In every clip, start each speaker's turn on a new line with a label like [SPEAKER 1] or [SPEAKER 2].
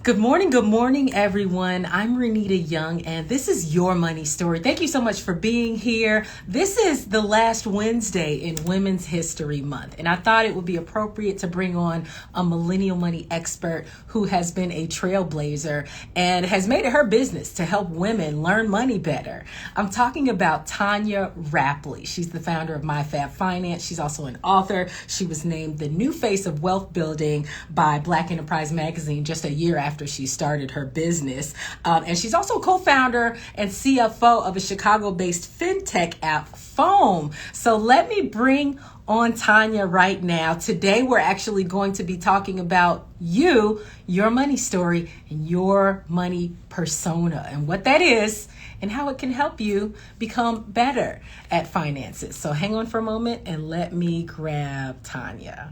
[SPEAKER 1] Good morning, everyone. I'm Renita Young, and this is Your Money Story. Thank you so much for being here. This is the last Wednesday in Women's History Month, and I thought it would be appropriate to bring on a millennial money expert who has been a trailblazer and has made it her business to help women learn money better. I'm talking about Tonya Rapley. She's the founder of MyFab Finance. She's also an author. She was named the new face of wealth building by Black Enterprise Magazine just a year after she started her business. And she's also co-founder and CFO of a Chicago-based fintech app, Foam. So let me bring on Tonya right now. Today, we're actually going to be talking about you, your money story, and your money persona, and what that is and how it can help you become better at finances. So hang on for a moment and let me grab Tonya.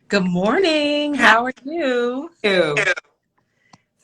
[SPEAKER 1] Good morning. How are you?
[SPEAKER 2] You.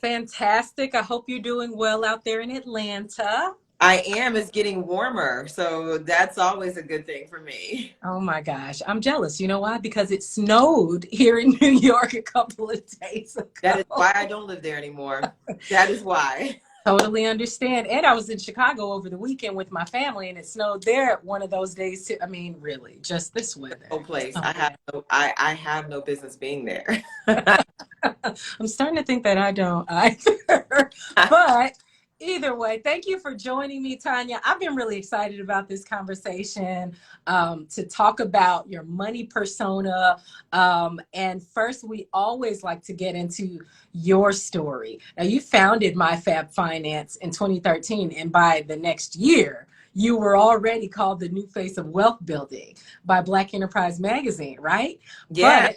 [SPEAKER 1] Fantastic. I hope you're doing well out there in Atlanta.
[SPEAKER 2] I am. It's getting warmer, so that's always a good thing for me.
[SPEAKER 1] Oh my gosh, I'm jealous. You know why? Because it snowed here in New York a couple of days
[SPEAKER 2] That is
[SPEAKER 1] ago.
[SPEAKER 2] why I don't live there anymore. That is why.
[SPEAKER 1] Totally understand. And I was in Chicago over the weekend with my family, and it snowed there one of those days too. I mean, really, just this weather.
[SPEAKER 2] No place.
[SPEAKER 1] Oh,
[SPEAKER 2] I have no business being there.
[SPEAKER 1] I'm starting to think that I don't either. But either way, thank you for joining me, Tonya. I've been really excited about this conversation to talk about your money persona. And first, we always like to get into your story. Now, you founded MyFab Finance in 2013, and by the next year, you were already called the new face of wealth building by Black Enterprise Magazine, right?
[SPEAKER 2] Yeah.
[SPEAKER 1] But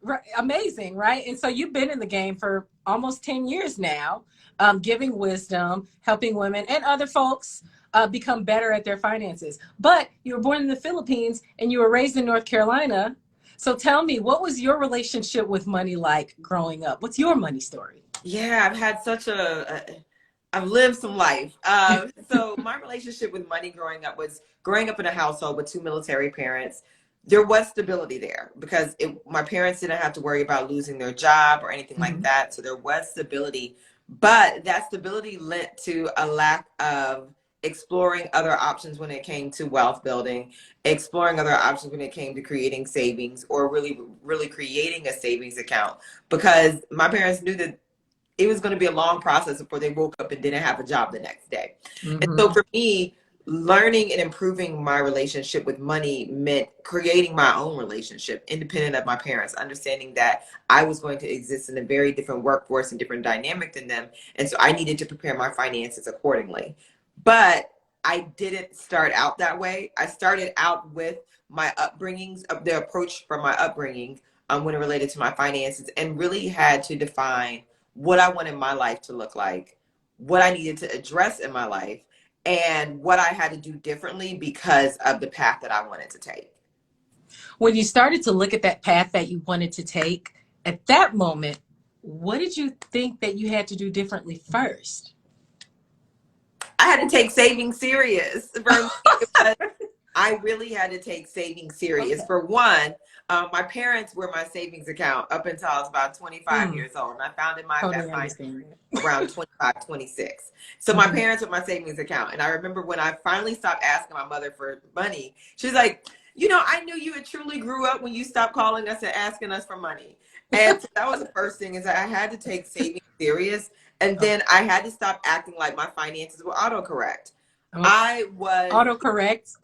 [SPEAKER 1] right, amazing, right? And so you've been in the game for almost 10 years now, giving wisdom, helping women and other folks become better at their finances. But you were born in the Philippines and you were raised in North Carolina. So tell me, what was your relationship with money like growing up? What's your money story?
[SPEAKER 2] Yeah, I've lived some life. So my relationship with money growing up in a household with two military parents. There was stability there because my parents didn't have to worry about losing their job or anything like
[SPEAKER 1] Mhm.
[SPEAKER 2] that. So there was stability, but that stability led to a lack of exploring other options when it came to wealth building, exploring other options when it came to creating savings or really creating a savings account because my parents knew that it was going to be a long process before they woke up and didn't have a job the next day. And so
[SPEAKER 1] Mhm.
[SPEAKER 2] for me, learning and improving my relationship with money meant creating my own relationship independent of my parents, understanding that I was going to exist in a very different workforce and different dynamic than them. And so I needed to prepare my finances accordingly. But I didn't start out that way. I started out with my upbringings, the approach from my upbringing when it related to my finances, and really had to define what I wanted my life to look like, what I needed to address in my life, and what I had to do differently because of the path that I wanted to take.
[SPEAKER 1] When you started to look at that path that you wanted to take, at that moment, what did you think that you had to do differently first?
[SPEAKER 2] I had to take saving serious. For me, it was, I really had to take saving serious.
[SPEAKER 1] Okay.
[SPEAKER 2] For one, my parents were my savings account up until I was about 25
[SPEAKER 1] Mm,
[SPEAKER 2] years old. And I founded my
[SPEAKER 1] totally
[SPEAKER 2] Finance
[SPEAKER 1] understand.
[SPEAKER 2] around 25, 26. So my
[SPEAKER 1] Mhm.
[SPEAKER 2] parents were my savings account. And I remember when I finally stopped asking my mother for money, she was like, I knew you had truly grew up when you stopped calling us and asking us for money. And so that was the first thing is that I had to take saving serious. And
[SPEAKER 1] Okay.
[SPEAKER 2] then I had to stop acting like my finances were autocorrect.
[SPEAKER 1] Okay.
[SPEAKER 2] I was
[SPEAKER 1] Autocorrect.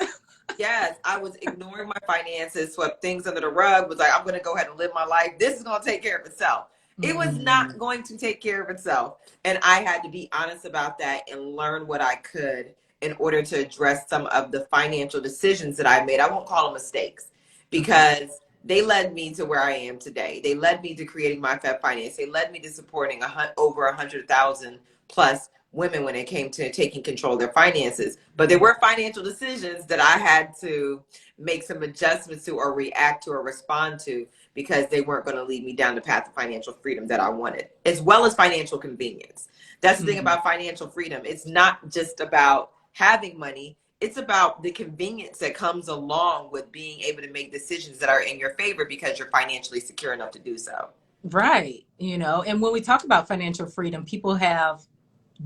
[SPEAKER 2] Yes, I was ignoring my finances, swept things under the rug, was like, I'm going to go ahead and live my life. This is going to take care of itself. It was
[SPEAKER 1] Mm,
[SPEAKER 2] not going to take care of itself. And I had to be honest about that and learn what I could in order to address some of the financial decisions that I made. I won't call them mistakes
[SPEAKER 1] okay.
[SPEAKER 2] because they led me to where I am today. They led me to creating my Fed Finance. They led me to supporting over 100,000 plus women when it came to taking control of their finances. But there were financial decisions that I had to make some adjustments to or react to or respond to because they weren't going to lead me down the path of financial freedom that I wanted, as well as financial convenience. That's the thing
[SPEAKER 1] Mhm.
[SPEAKER 2] about financial freedom. It's not just about having money. It's about the convenience that comes along with being able to make decisions that are in your favor because you're financially secure enough to do so.
[SPEAKER 1] Right. You know, and when we talk about financial freedom, people have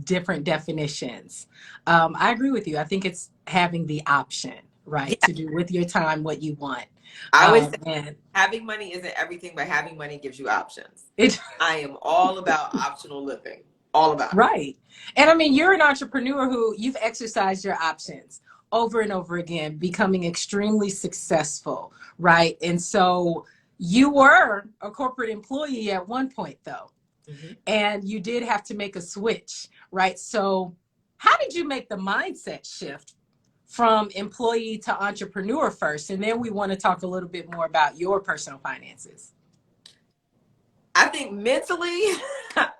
[SPEAKER 1] different definitions. I agree with you. I think it's having the option, right,
[SPEAKER 2] Yeah,
[SPEAKER 1] to do with your time what you want.
[SPEAKER 2] I always say
[SPEAKER 1] And
[SPEAKER 2] having money isn't everything, but having money gives you options.
[SPEAKER 1] it,
[SPEAKER 2] I am all about optional living, all about it.
[SPEAKER 1] right. And I mean, you're an entrepreneur who you've exercised your options over and over again, becoming extremely successful, right? And so you were a corporate employee at one point, though,
[SPEAKER 2] Mm-hmm.
[SPEAKER 1] and you did have to make a switch, right? So, how did you make the mindset shift from employee to entrepreneur first? And then we want to talk a little bit more about your personal finances.
[SPEAKER 2] I think mentally,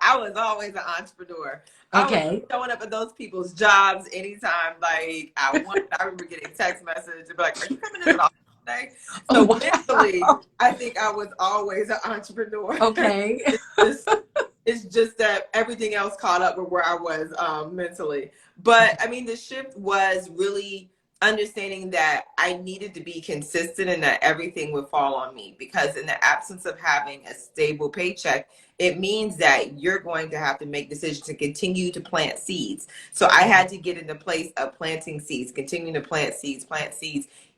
[SPEAKER 2] I was always an entrepreneur. I was
[SPEAKER 1] Okay.
[SPEAKER 2] showing up at those people's jobs anytime. Like I remember getting text messages and be like, "Are you coming into the office today?"
[SPEAKER 1] Oh,
[SPEAKER 2] So mentally,
[SPEAKER 1] wow.
[SPEAKER 2] I think I was always an entrepreneur.
[SPEAKER 1] Okay.
[SPEAKER 2] It's just that everything else caught up with where I was mentally. But I mean, the shift was really understanding that I needed to be consistent and that everything would fall on me, because in the absence of having a stable paycheck, it means that you're going to have to make decisions to continue to plant seeds. So I had to get in the place of planting seeds, continuing to plant seeds,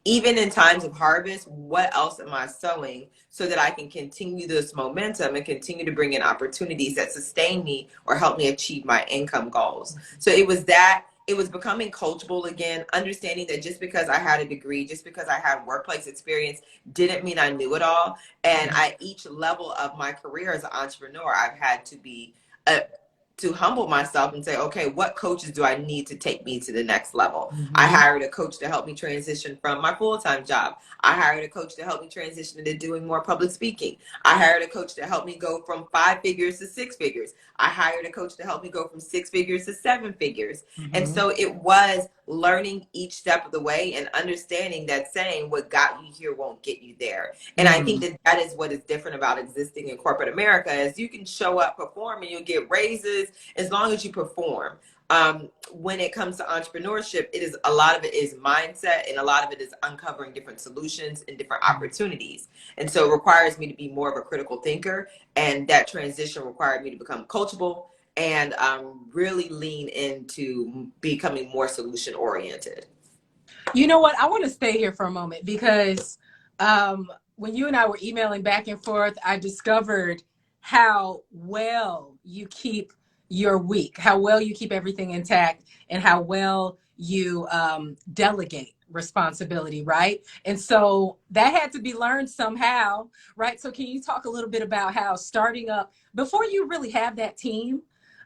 [SPEAKER 2] even in times of harvest. What else am I sowing so that I can continue this momentum and continue to bring in opportunities that sustain me or help me achieve my income goals? So it was becoming coachable again, understanding that just because I had a degree, just because I had workplace experience, didn't mean I knew it all. And at each level of my career as an entrepreneur, I've had to be to humble myself and say, okay, what coaches do I need to take me to the next level?
[SPEAKER 1] Mm-hmm.
[SPEAKER 2] I hired a coach to help me transition from my full-time job. I hired a coach to help me transition into doing more public speaking. I hired a coach to help me go from 5 figures to 6 figures. I hired a coach to help me go from 6 figures to 7 figures.
[SPEAKER 1] Mm-hmm.
[SPEAKER 2] And so it was learning each step of the way and understanding that saying what got you here won't get you there. And I think that that is what is different about existing in corporate America, is you can show up, perform, and you'll get raises as long as you perform. When it comes to entrepreneurship, a lot of it is mindset, and a lot of it is uncovering different solutions and different opportunities. And so it requires me to be more of a critical thinker, and that transition required me to become coachable and really lean into becoming more solution oriented.
[SPEAKER 1] You know what? I want to stay here for a moment because when you and I were emailing back and forth, I discovered how well you keep your week, how well you keep everything intact, and how well you delegate responsibility, right? And so that had to be learned somehow, right? So can you talk a little bit about how starting up, before you really have that team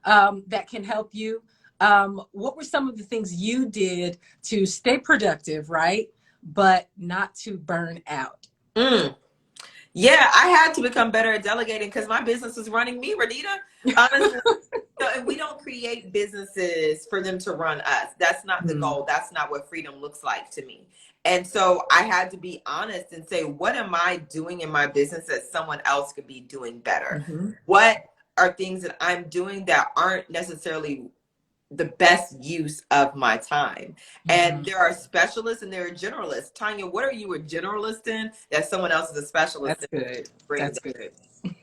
[SPEAKER 1] that can help you, what were some of the things you did to stay productive, right? But not to burn out?
[SPEAKER 2] Yeah, I had to become better at delegating because my business was running me, Renita. Honestly, and we don't create businesses for them to run us. That's not the goal. That's not what freedom looks like to me. And so I had to be honest and say, what am I doing in my business that someone else could be doing better?
[SPEAKER 1] Mm-hmm.
[SPEAKER 2] What are things that I'm doing that aren't necessarily the best use of my time? And there are specialists and there are generalists. Tonya, what are you a generalist in that someone else is a specialist
[SPEAKER 1] That's
[SPEAKER 2] in?
[SPEAKER 1] good. That's good.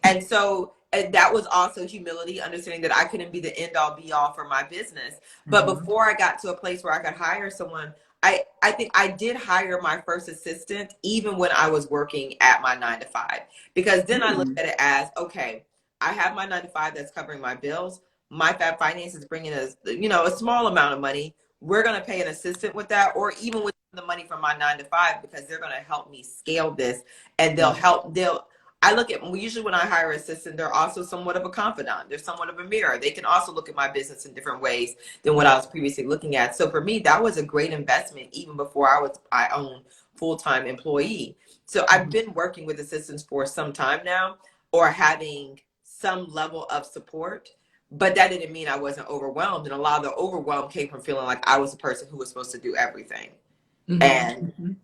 [SPEAKER 2] And so that was also humility, understanding that I couldn't be the end all be all for my business. But before I got to a place where I could hire someone, I think I did hire my first assistant even when I was working at my 9 to 5, because then I looked at it as, okay, I have my 9 to 5 that's covering my bills. My Fab Finance is bringing us, a small amount of money. We're going to pay an assistant with that, or even with the money from my 9 to 5, because they're going to help me scale this, and I look at, usually when I hire an assistant, they're also somewhat of a confidant. They're somewhat of a mirror. They can also look at my business in different ways than what I was previously looking at. So for me, that was a great investment, even before I own full-time employee. So I've been working with assistants for some time now, or having some level of support. But that didn't mean I wasn't overwhelmed. And a lot of the overwhelm came from feeling like I was the person who was supposed to do everything. And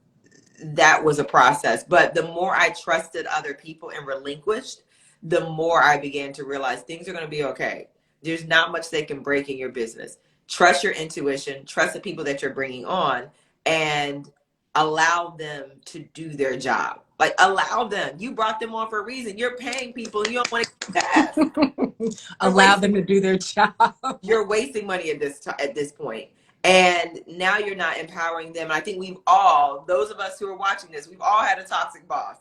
[SPEAKER 2] that was a process. But the more I trusted other people and relinquished, the more I began to realize things are going to be okay. There's not much they can break in your business. trust your intuition, trust the people that you're bringing on, and allow them to do their job. Like, allow them. You brought them on for a reason. You're paying people. You don't want to get gas.
[SPEAKER 1] Allow them to do their job.
[SPEAKER 2] You're wasting money at this point. And now you're not empowering them. I think we've all, those of us who are watching this, we've all had a toxic boss.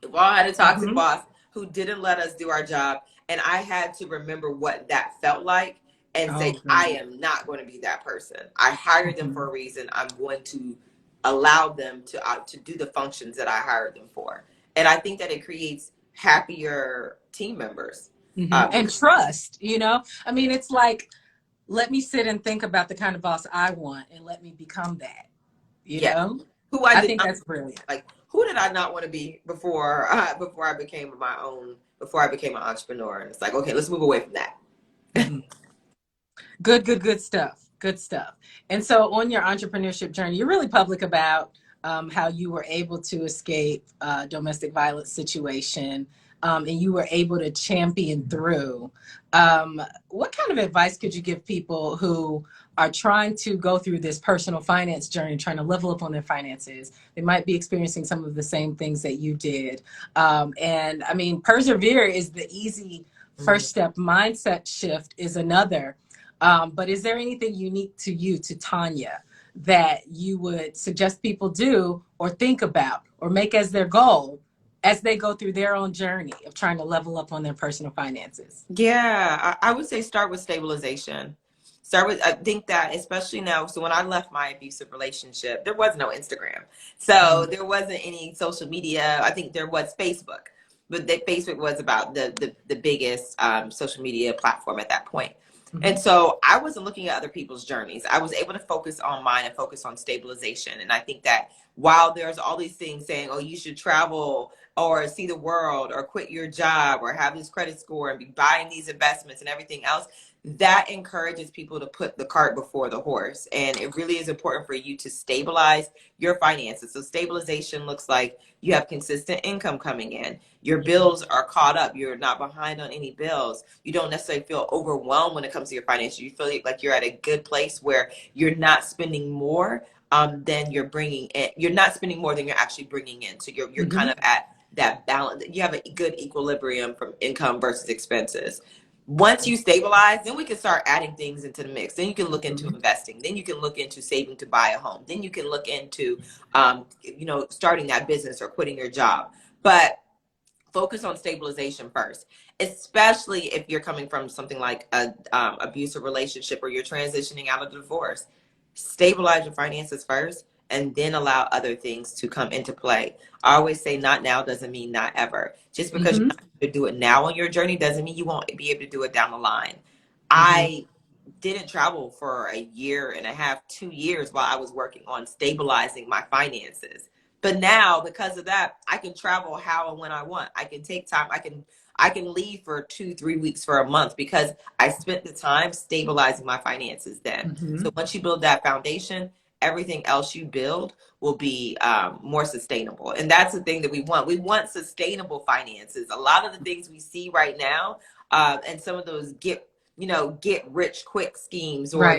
[SPEAKER 2] We've all had a toxic boss who didn't let us do our job. And I had to remember what that felt like and say, I am not going to be that person. I hired them for a reason. I'm going to allow them to do the functions that I hired them for. And I think that it creates happier team members.
[SPEAKER 1] And trust, you know? I mean, it's like, let me sit and think about the kind of boss I want and let me become that, you know?
[SPEAKER 2] Who I think that's brilliant. Like, who did I not want to be before I became before I became an entrepreneur? And it's like, okay, let's move away from that.
[SPEAKER 1] Good stuff. Good stuff. And so on your entrepreneurship journey, you're really public about how you were able to escape a domestic violence situation, and you were able to champion through. What kind of advice could you give people who are trying to go through this personal finance journey, trying to level up on their finances? They might be experiencing some of the same things that you did. And I mean, persevere is the easy first step. Mindset shift is another. But is there anything unique to you, to Tonya, that you would suggest people do or think about or make as their goal as they go through their own journey of trying to level up on their personal finances?
[SPEAKER 2] Yeah, I would say start with stabilization. I think that especially now, so when I left my abusive relationship, there was no Instagram. So there wasn't any social media. I think there was Facebook, but Facebook was about the biggest social media platform at that point. And so I wasn't looking at other people's journeys. I was able to focus on mine and focus on stabilization. And I think that while there's all these things saying, oh, you should travel or see the world or quit your job or have this credit score and be buying these investments and everything else, that encourages people to put the cart before the horse. And it really is important for you to stabilize your finances. So stabilization looks like you have consistent income coming in. Your bills are caught up. You're not behind on any bills. You don't necessarily feel overwhelmed when it comes to your finances. You feel like you're at a good place where you're not spending more than you're bringing in. You're not spending more than you're actually bringing in. So you're kind of at that balance. You have a good equilibrium from income versus expenses. Once you stabilize, then we can start adding things into the mix. Then you can look into investing. Then you can look into saving to buy a home. Then you can look into, starting that business or quitting your job. But focus on stabilization first, especially if you're coming from something like a abusive relationship or you're transitioning out of divorce. Stabilize your finances first and then allow other things to come into play. I always say not now doesn't mean not ever. Just because you're not able to do it now on your journey doesn't mean you won't be able to do it down the line. I didn't travel for a year and a half, 2 years while I was working on stabilizing my finances. But now, because of that, I can travel how and when I want. I can take time. I can leave for 2-3 weeks for a month because I spent the time stabilizing my finances then. So once you build that foundation, everything else you build will be more sustainable. And that's the thing that we want. We want sustainable finances. A lot of the things we see right now, and some of those get rich quick schemes or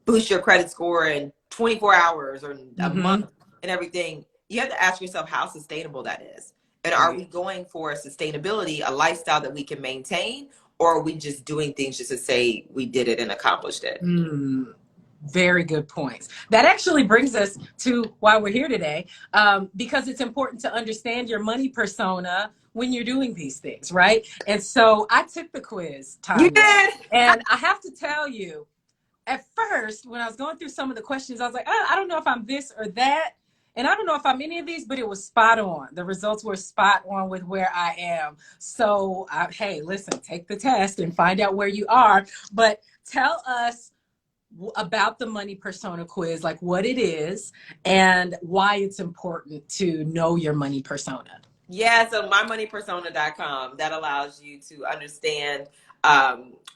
[SPEAKER 2] boost your credit score in 24 hours or a month and everything. You have to ask yourself how sustainable that is. And are we going for sustainability, a lifestyle that we can maintain, or are we just doing things just to say we did it and accomplished it?
[SPEAKER 1] Very good points. That actually brings us to why we're here today, because it's important to understand your money persona when you're doing these things, right? And so I took the quiz, Tonya, and I have to tell you, at first, when I was going through some of the questions, I was like, I don't know if I'm this or that. And I don't know if I'm any of these, but it was spot on. The results were spot on with where I am. So, hey, listen, take the test and find out where you are. But tell us about the money persona quiz, like what it is and why it's important to know your money persona.
[SPEAKER 2] Yeah, so mymoneypersona.com, that allows you to understand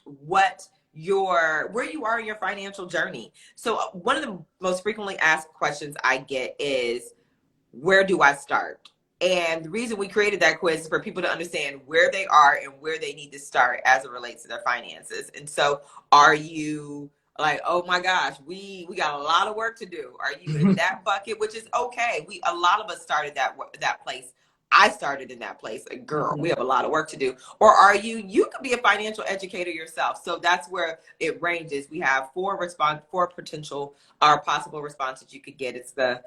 [SPEAKER 2] where you are in your financial journey. So one of the most frequently asked questions I get is, where do I start? And the reason we created that quiz is for people to understand where they are and where they need to start as it relates to their finances. And so are you Like, oh my gosh, we got a lot of work to do. Are you in that bucket? Which is okay. A lot of us started that place. I started in that place. Like, girl, we have a lot of work to do. Or are you could be a financial educator yourself. So that's where it ranges. We have four potential or possible responses you could get. It's the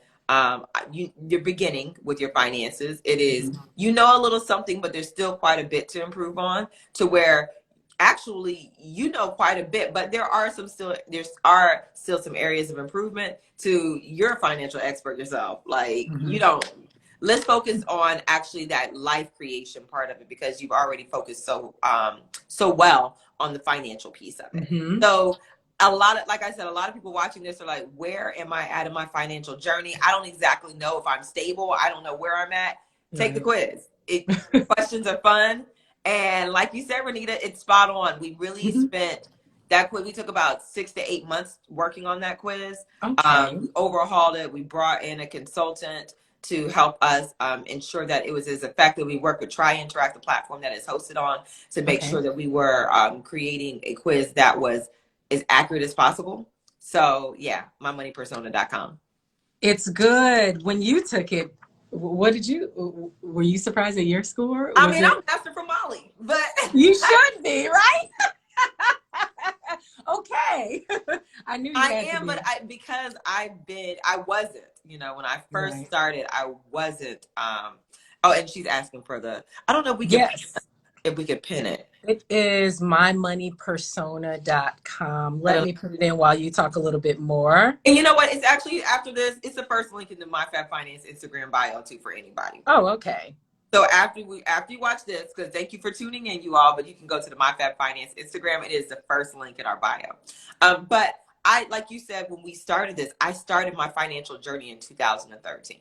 [SPEAKER 2] you're beginning with your finances. It is, you know, a little something, but there's still quite a bit to improve on, to where actually you know quite a bit, but there are still some areas of improvement. To you're a financial expert yourself. Like, you don't, let's focus on actually that life creation part of it, because you've already focused so well on the financial piece of it. So like I said, a lot of people watching this are like, where am I at in my financial journey? I don't exactly know if I'm stable. I don't know where I'm at. Take the quiz. Questions are fun. And like you said, Renita, it's spot on. We really spent that quiz. We took about 6 to 8 months working on that quiz. We overhauled it. We brought in a consultant to help us ensure that it was as effective. We worked with Try Interact, the platform that is hosted on, to make sure that we were creating a quiz that was as accurate as possible. So yeah, mymoneypersona.com.
[SPEAKER 1] It's good. When you took it, were you surprised at your score?
[SPEAKER 2] I'm master from Molly, but
[SPEAKER 1] you should be, right? Okay. I knew you
[SPEAKER 2] I
[SPEAKER 1] had
[SPEAKER 2] am,
[SPEAKER 1] to be.
[SPEAKER 2] but I wasn't, when I first started, I wasn't, oh, and she's asking for I don't know if we can, if we could pin it.
[SPEAKER 1] It is mymoneypersona.com. Let me put it in while you talk a little bit more.
[SPEAKER 2] And you know what? It's actually, after this, it's the first link in the MyFab Finance Instagram bio too, for anybody.
[SPEAKER 1] Oh, okay.
[SPEAKER 2] So after you watch this, because thank you for tuning in, you all, but you can go to the MyFab Finance Instagram. It is the first link in our bio. But like you said, when we started this, I started my financial journey in 2013.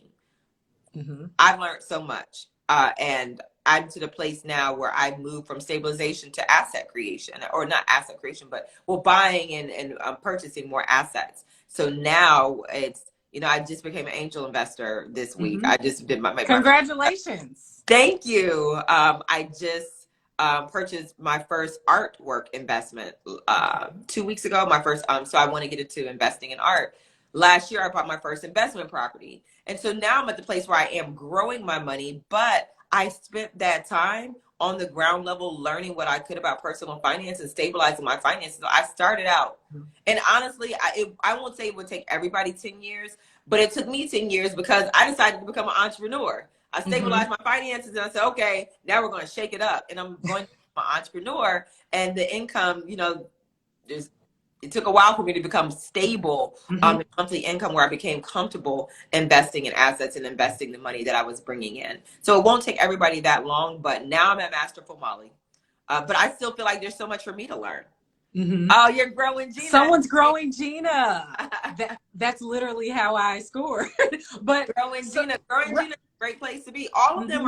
[SPEAKER 2] I've learned so much. And I'm to the place now where I moved from stabilization to asset creation, or not asset creation, but buying and purchasing more assets. So now it's, I just became an angel investor this week. I just did my
[SPEAKER 1] congratulations.
[SPEAKER 2] Thank you. I just purchased my first artwork investment 2 weeks ago. My first, so I want to get into investing in art. Last year, I bought my first investment property. And so now I'm at the place where I am growing my money, but I spent that time on the ground level learning what I could about personal finance and stabilizing my finances. So I started out, and honestly, I won't say it would take everybody 10 years, but it took me 10 years because I decided to become an entrepreneur. I stabilized my finances, and I said, okay, now we're going to shake it up, and I'm going to be an entrepreneur. And the income, it took a while for me to become stable in monthly income, where I became comfortable investing in assets and investing the money that I was bringing in. So it won't take everybody that long, but now I'm at Masterful Molly. But I still feel like there's so much for me to learn. Oh, you're growing, Gina.
[SPEAKER 1] Someone's growing Gina. That's literally how I scored. But
[SPEAKER 2] growing Gina is a great place to be. All of them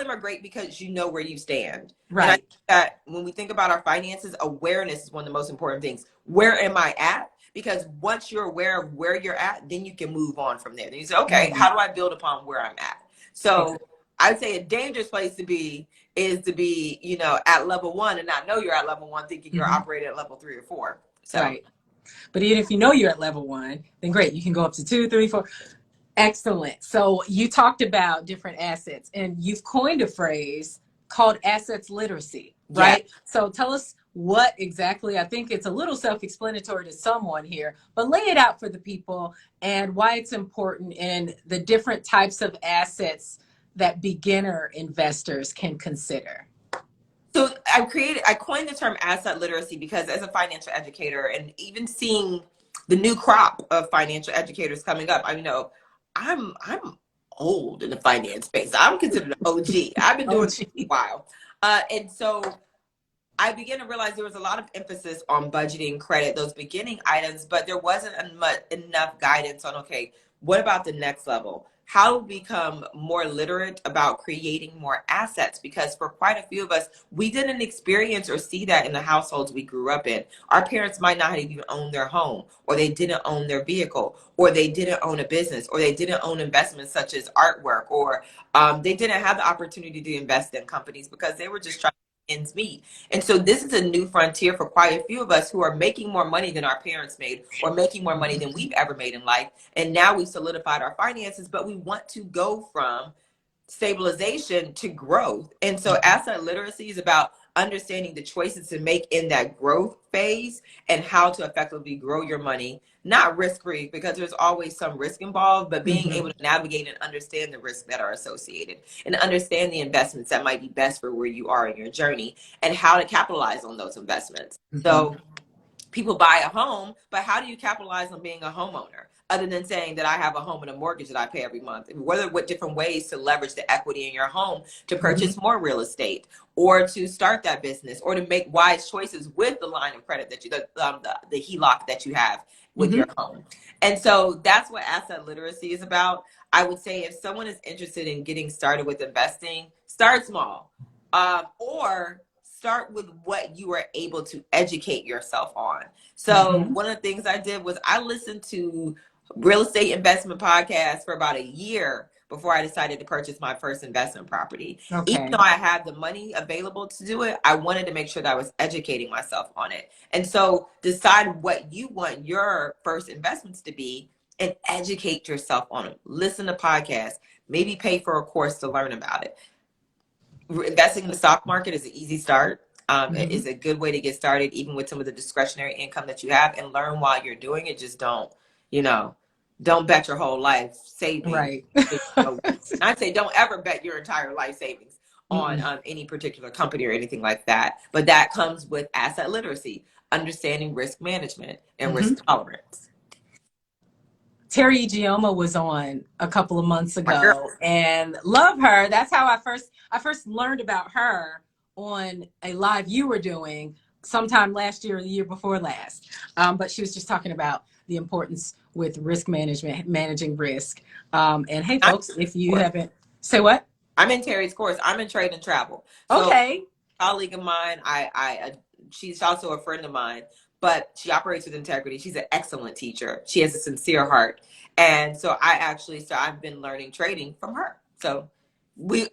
[SPEAKER 2] are great because you know where you stand.
[SPEAKER 1] Right.
[SPEAKER 2] And I think that when we think about our finances, awareness is one of the most important things. Where am I at? Because once you're aware of where you're at, then you can move on from there. Then you say, okay, how do I build upon where I'm at? So I'd say a dangerous place to be is to be, at level 1 and not know you're at level 1, thinking you're operating at level 3 or 4. So.
[SPEAKER 1] Right. But even if you know you're at level 1, then great. You can go up to 2, 3, 4. Excellent. So you talked about different assets, and you've coined a phrase called assets literacy, right? Yeah. So tell us what exactly, I think it's a little self-explanatory to someone here, but lay it out for the people and why it's important and the different types of assets that beginner investors can consider.
[SPEAKER 2] So I coined the term asset literacy because as a financial educator, and even seeing the new crop of financial educators coming up, I'm old in the finance space. I'm considered an OG. I've been doing it a while. And so I began to realize there was a lot of emphasis on budgeting, credit, those beginning items, but there wasn't enough guidance on, okay, what about the next level? How to become more literate about creating more assets? Because for quite a few of us, we didn't experience or see that in the households we grew up in. Our parents might not have even owned their home, or they didn't own their vehicle, or they didn't own a business, or they didn't own investments such as artwork, or they didn't have the opportunity to invest in companies because they were just trying ends meet. And so this is a new frontier for quite a few of us who are making more money than our parents made, or making more money than we've ever made in life. And now we've solidified our finances, but we want to go from stabilization to growth. And so asset literacy is about understanding the choices to make in that growth phase and how to effectively grow your money, not risk-free, because there's always some risk involved, but being able to navigate and understand the risks that are associated and understand the investments that might be best for where you are in your journey and how to capitalize on those investments. So people buy a home, but how do you capitalize on being a homeowner? Other than saying that I have a home and a mortgage that I pay every month, what different ways to leverage the equity in your home to purchase more real estate, or to start that business, or to make wise choices with the line of credit that you, the HELOC that you have with your home. And so that's what asset literacy is about. I would say if someone is interested in getting started with investing, start small, or start with what you are able to educate yourself on. So one of the things I did was I listened to real estate investment podcasts for about a year before I decided to purchase my first investment property. Even though I had the money available to do it, I wanted to make sure that I was educating myself on it. And so decide what you want your first investments to be and educate yourself on it. Listen to podcasts, maybe pay for a course to learn about it. Investing in the stock market is an easy start. It is a good way to get started, even with some of the discretionary income that you have, and learn while you're doing it. Just don't bet your whole life savings.
[SPEAKER 1] Right.
[SPEAKER 2] I'd say don't ever bet your entire life savings on any particular company or anything like that. But that comes with asset literacy, understanding risk management and risk tolerance.
[SPEAKER 1] Terry Gioma was on a couple of months ago, and love her. That's how I first learned about her on a live you were doing sometime last year or the year before last. But she was just talking about the importance with risk management, managing risk. And hey, folks, if you haven't, say what?
[SPEAKER 2] I'm in Terry's course. I'm in trade and travel. So a colleague of mine, she's also a friend of mine, but she operates with integrity. She's an excellent teacher. She has a sincere heart. And so I've been learning trading from her. So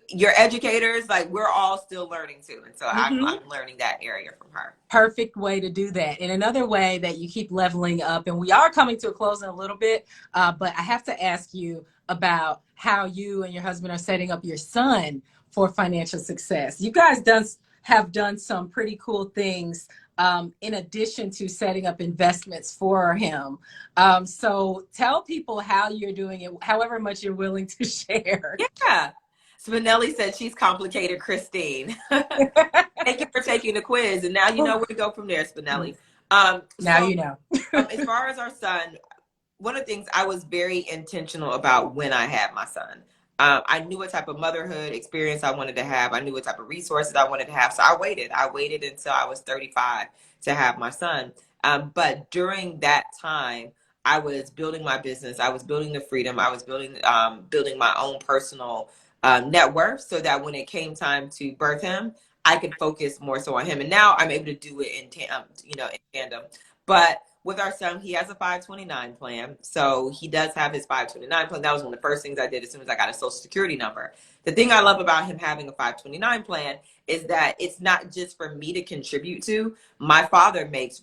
[SPEAKER 2] you're educators, like we're all still learning too. And so I'm learning that area from her.
[SPEAKER 1] Perfect way to do that. And another way that you keep leveling up, and we are coming to a close in a little bit, but I have to ask you about how you and your husband are setting up your son for financial success. You guys have done some pretty cool things in addition to setting up investments for him. So tell people how you're doing it, however much you're willing to share.
[SPEAKER 2] Yeah. Spinelli said she's complicated, Christine. Thank you for taking the quiz. And now you know where to go from there, Spinelli.
[SPEAKER 1] You know.
[SPEAKER 2] As far as our son, one of the things I was very intentional about when I had my son. I knew what type of motherhood experience I wanted to have. I knew what type of resources I wanted to have. So I waited. Until I was 35 to have my son. But during that time, I was building my business. I was building the freedom. I was building my own personal net worth, so that when it came time to birth him, I could focus more so on him. And now I'm able to do it in tandem. But with our son, he has a 529 plan. So he does have his 529 plan. That was one of the first things I did as soon as I got a social security number. The thing I love about him having a 529 plan is that it's not just for me to contribute to. My father makes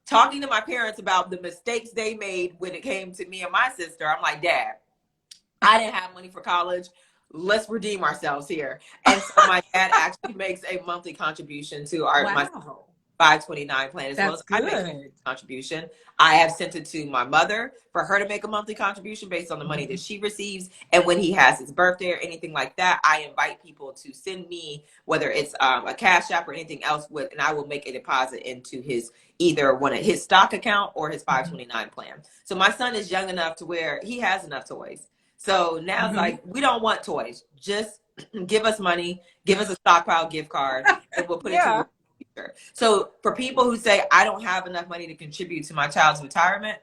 [SPEAKER 2] talking to my parents about the mistakes they made when it came to me and my sister. I'm like, Dad, I didn't have money for college. Let's redeem ourselves here. And so my dad actually makes a monthly contribution to my 529 plan, as well as I make a contribution. I have sent it to my mother for her to make a monthly contribution based on the money that she receives. And when he has his birthday or anything like that, I invite people to send me, whether it's a Cash App or anything else, and I will make a deposit into either one of his stock account or his 529 plan. So my son is young enough to where he has enough toys. So now it's like, we don't want toys. Just give us money, give us a stockpile gift card, and we'll put it to the future. So for people who say, I don't have enough money to contribute to my child's retirement,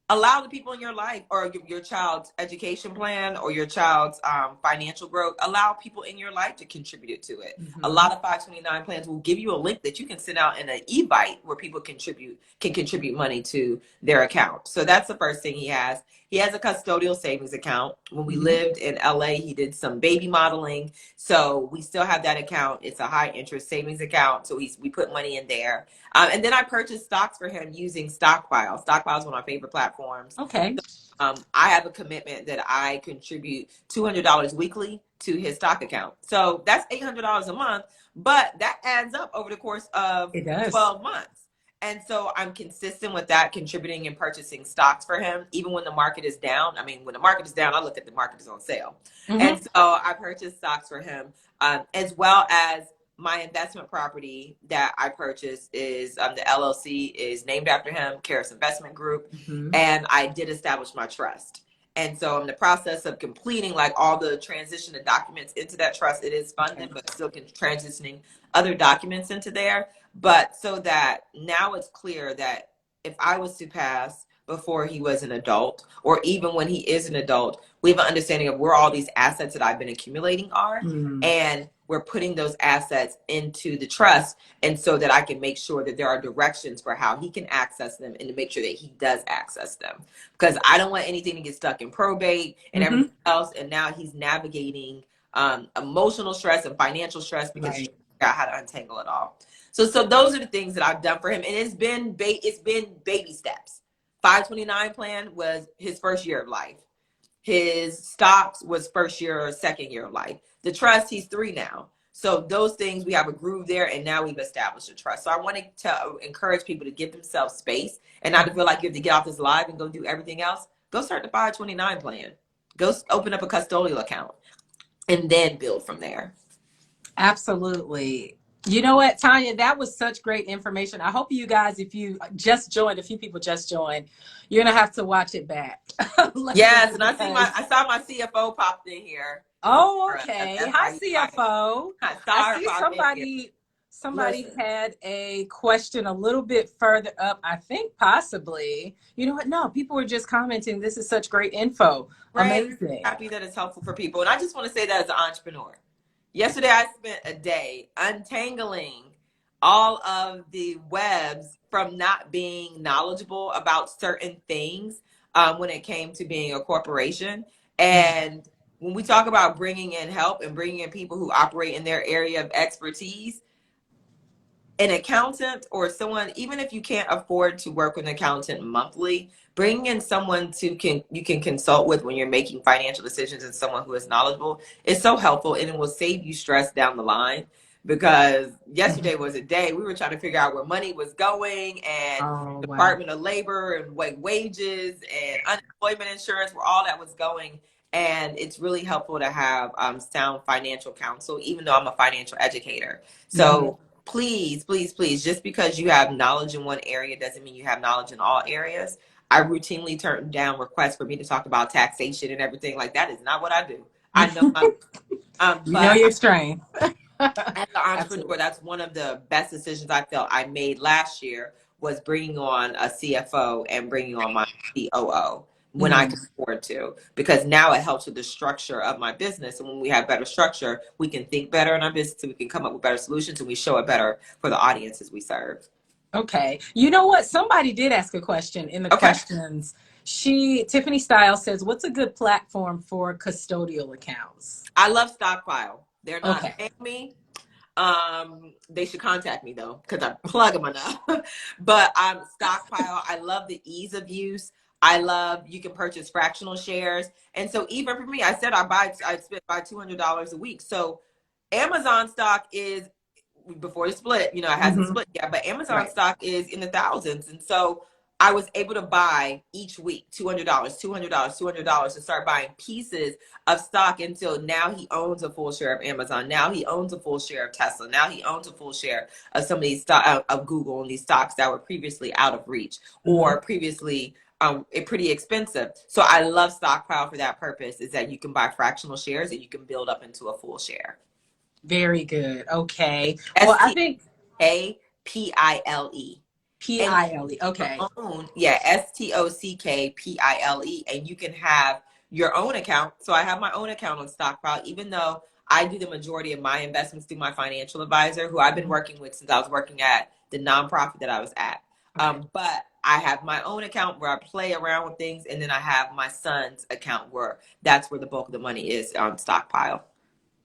[SPEAKER 2] allow the people in your life or your child's education plan or your child's financial growth, allow people in your life to contribute to it. A lot of 529 plans will give you a link that you can send out in an e-bite where people can contribute money to their account. So that's the first thing he has. He has a custodial savings account. When we lived in LA, he did some baby modeling. So we still have that account. It's a high interest savings account. So we put money in there. And then I purchased stocks for him using Stockpile. Stockpile is one of my favorite platforms.
[SPEAKER 1] Okay.
[SPEAKER 2] I have a commitment that I contribute $200 weekly to his stock account. So that's $800 a month, but that adds up over the course of 12 months. And so I'm consistent with that, contributing and purchasing stocks for him, even when the market is down. I mean, when the market is down, I look at the market is on sale. And so I purchased stocks for him, as well as my investment property that I purchased is the LLC is named after him, Karis Investment Group. And I did establish my trust. And so I'm in the process of completing like all the transition of documents into that trust. It is funded, but still transitioning other documents into there. But so that now it's clear that if I was to pass before he was an adult, or even when he is an adult, we have an understanding of where all these assets that I've been accumulating are. And we're putting those assets into the trust. And so that I can make sure that there are directions for how he can access them and to make sure that he does access them. Because I don't want anything to get stuck in probate and everything else. And now he's navigating emotional stress and financial stress because he figured out how to untangle it all. So those are the things that I've done for him. And it's been baby steps. 529 plan was his first year of life. His stocks was first year or second year of life. The trust, he's 3 now. So those things, we have a groove there, and now we've established a trust. So I wanted to encourage people to give themselves space and not to feel like you have to get off this live and go do everything else. Go start the 529 plan. Go open up a custodial account and then build from there.
[SPEAKER 1] Absolutely. You know what, Tonya, that was such great information. I hope you guys, if you just joined, a few people just joined, you're going to have to watch it back.
[SPEAKER 2] Yes, and I saw my CFO popped in here.
[SPEAKER 1] Oh, okay. Hi, CFO. I see somebody had a question a little bit further up, I think possibly. You know what? No, people were just commenting. This is such great info.
[SPEAKER 2] Right.
[SPEAKER 1] Amazing.
[SPEAKER 2] Happy that it's helpful for people. And I just want to say that as an entrepreneur. Yesterday, I spent a day untangling all of the webs from not being knowledgeable about certain things when it came to being a corporation. And when we talk about bringing in help and bringing in people who operate in their area of expertise, an accountant or someone, even if you can't afford to work with an accountant monthly, bringing in someone you can consult with when you're making financial decisions and someone who is knowledgeable is so helpful, and it will save you stress down the line. Because yesterday was a day we were trying to figure out where money was going, and Department of Labor and wages and unemployment insurance, where all that was going. And it's really helpful to have sound financial counsel, even though I'm a financial educator. So please, just because you have knowledge in one area doesn't mean you have knowledge in all areas. I routinely turn down requests for me to talk about taxation and everything. Like, that is not what I do. I know
[SPEAKER 1] you know your strength.
[SPEAKER 2] As an entrepreneur, that's one of the best decisions I felt I made last year, was bringing on a CFO and bringing on my COO when I could afford to, because now it helps with the structure of my business. And when we have better structure, we can think better in our business, and we can come up with better solutions, and we show it better for the audiences we serve.
[SPEAKER 1] Okay. You know what? Somebody did ask a question in the questions. Tiffany Styles says, what's a good platform for custodial accounts?
[SPEAKER 2] I love Stockpile. They're not paying me. They should contact me though, because I plug them enough. But Stockpile, I love the ease of use. I love you can purchase fractional shares. And so even for me, I said I spend about $200 a week. So Amazon stock is, before the split, it hasn't split yet, but Amazon stock is in the thousands. And so I was able to buy each week $200, $200, $200 to start buying pieces of stock until now he owns a full share of Amazon. Now he owns a full share of Tesla. Now he owns a full share of some of these of Google, and these stocks that were previously out of reach or previously pretty expensive. So I love Stockpile for that purpose, is that you can buy fractional shares and you can build up into a full share.
[SPEAKER 1] Very good. Okay. Well, I think
[SPEAKER 2] APILE. And
[SPEAKER 1] P-I-L-E. Okay.
[SPEAKER 2] your own, yeah, Stockpile, and you can have your own account. So I have my own account on Stockpile, even though I do the majority of my investments through my financial advisor, who I've been working with since I was working at the nonprofit that I was at.
[SPEAKER 1] Okay.
[SPEAKER 2] But I have my own account where I play around with things, and then I have my son's account where that's where the bulk of the money is on Stockpile.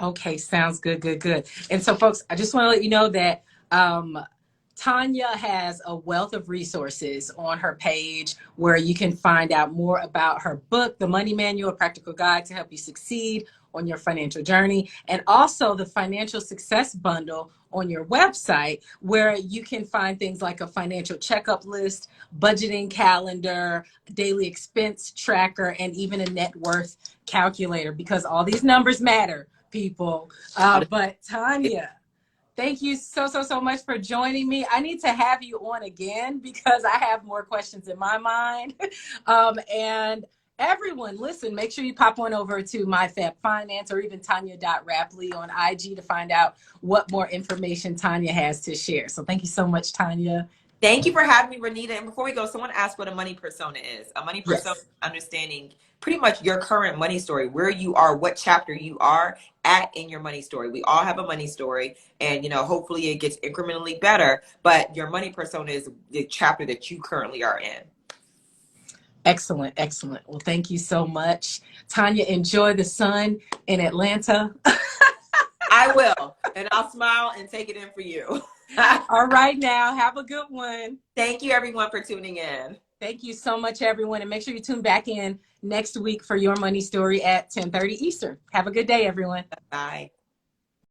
[SPEAKER 1] Okay, sounds good, good, good. And so, folks, I just want to let you know that Tonya has a wealth of resources on her page where you can find out more about her book, The Money Manual, a practical guide to help you succeed on your financial journey, and also the Financial Success Bundle on your website, where you can find things like a financial checkup list, budgeting calendar, daily expense tracker, and even a net worth calculator, because all these numbers matter, people. But Tonya, thank you so much for joining me. I need to have you on again because I have more questions in my mind. And everyone, listen, make sure you pop on over to MyFab Finance or even Tonya.Rapley on IG to find out what more information Tonya has to share. So thank you so much, Tonya.
[SPEAKER 2] Thank you for having me, Renita. And before we go, someone asked what a money persona is. A money persona
[SPEAKER 1] Yes.
[SPEAKER 2] is understanding pretty much your current money story, where you are, what chapter you are at in your money story. We all have a money story, and hopefully it gets incrementally better, but your money persona is the chapter that you currently are in.
[SPEAKER 1] Excellent, excellent. Well, thank you so much. Tonya, enjoy the sun in Atlanta.
[SPEAKER 2] I will, and I'll smile and take it in for you.
[SPEAKER 1] All right now, have a good one.
[SPEAKER 2] Thank you, everyone, for tuning in.
[SPEAKER 1] Thank you so much, everyone. And make sure you tune back in next week for Your Money Story at 10:30 Eastern. Have a good day, everyone.
[SPEAKER 2] Bye.